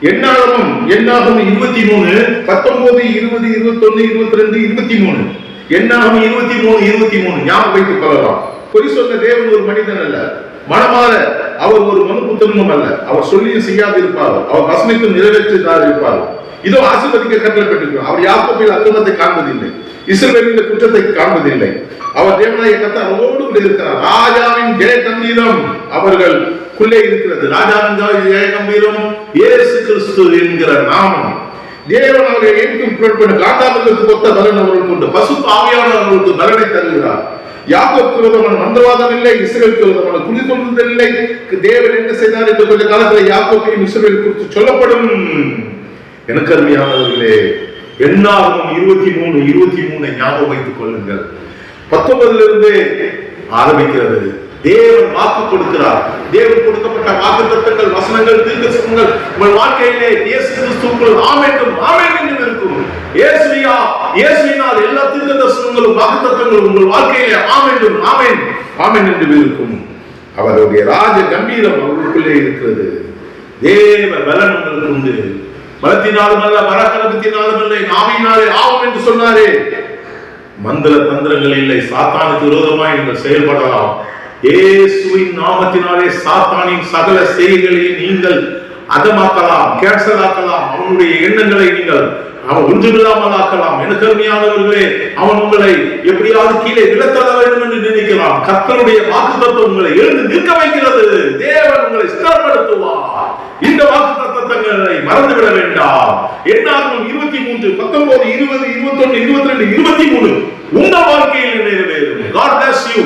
என்னாகமம் 23 19 20 21 22 23 என்னாகமம் 23 ஞாபகம் வைத்துக் கொள்ளலாம். பொய் சொன்ன தேவன் ஒரு மனிதன் அல்ல, மனமாற அவர் ஒரு மனுபுத்திரனும் அல்ல. அவர் சொல்லியும் செய்யாது இருப்பார், அவர் வசனத்தை நிறைவேற்றாது இருப்பார். இதோ ஆசீர்வதிக்க கட்டளைப்பட்டிருக்கிறார். அவர் யாக்கோபில் அக்கிரமத்தை காண்பதில்லை, இஸ்ரவேலின் குற்றத்தை காண்பதில்லை. அவர் தேவனாய கர்த்தர் அவரோடு கூட இருக்கிறார். ராஜாவின் ஜெய கம்பீரம் அவர்களுக்குள்ளே இருக்கிறது. ராஜாவின் ஜெய கம்பீரம் இயேசு கிறிஸ்து என்கிற நாமம். தேவன் அவர்களை ஏற்கும் காண்டாமிற்கு ஒத்த பலன் அவர்களுக்கு உண்டு. பசுத்த ஆவியானவர்களுக்கு பலனை தருகிறார். யாக்கோபுக்கு விரோதமான மந்திரவாதம் இல்லை, இஸ்ரவேலுக்கு விரோதமான குறி சொல்லுதல் இல்லை. தேவன் என்ன செய்தார் என்று கொஞ்ச காலத்தில் யாக்கோபையும் இஸ்ரவேல் குறித்து சொல்லப்படும். எனக்கு அருமையானவர்களே, என்னாகமம் 23 ஞாபகம் வைத்துக் கொள்ளுங்கள். 19 ஆரம்பிக்கிறது. தேவன் வாக்கு கொடுக்கிறார். தேவன் கொடுக்கப்பட்ட வாக்கு தத்தங்கள், வசனங்கள், தீர்க்கதரிசனங்கள் உங்கள் வாழ்க்கையிலே இயேசு கிறிஸ்துவுக்குள் ஆமென் என்று இருக்கும். இயேசுவினால் எல்லா தீர்க்கதரிசனங்களும் வாக்கு தத்தங்களும் உங்கள் வாழ்க்கையிலே ஆமென் என்று இருக்கும். அவருடைய ராஜ கம்பீரம் அவர்களுக்குள்ளே இருக்கிறது. தேவ பலன் உங்களுக்கு உண்டு. பலத்தினாலும் அல்ல, பராக்கிரமத்தினாலும் இல்லை, ஆவியினாலே ஆகும் என்று சொன்னாரே. மந்திர தந்திரங்கள் இல்லை. சாத்தானுக்கு விரோதமாய் நீங்கள் செயல்படலாம். இயேசுவின் நாமத்தினாலே சாத்தானின் சகல செய்கைகளையும் நீங்கள் அதமாக்கலாம், கேன்சல் ஆக்கலாம். அவனுடைய எண்ணங்களை நீங்கள் அவன் ஒன்றுமில்லாமல் ஆக்கலாம். எனக்கு அருமையானவர்களே, அவன் உங்களை எப்படியாவது கீழே விழத்தள்ள வேண்டும் என்று நினைக்கலாம். கர்த்தருடைய வாக்குத்தத்தம் உங்களை எழுந்து நிற்க வைக்கிறது. தேவன் உங்களை ஸ்திரப்படுத்துவார். இந்த வாக்குத்தத்தங்களை மறந்துவிட வேண்டாம். என்னாகமம் 23 19 20 21 22 23 உங்கள் வாழ்க்கையில் நிறைவேறும். God bless you.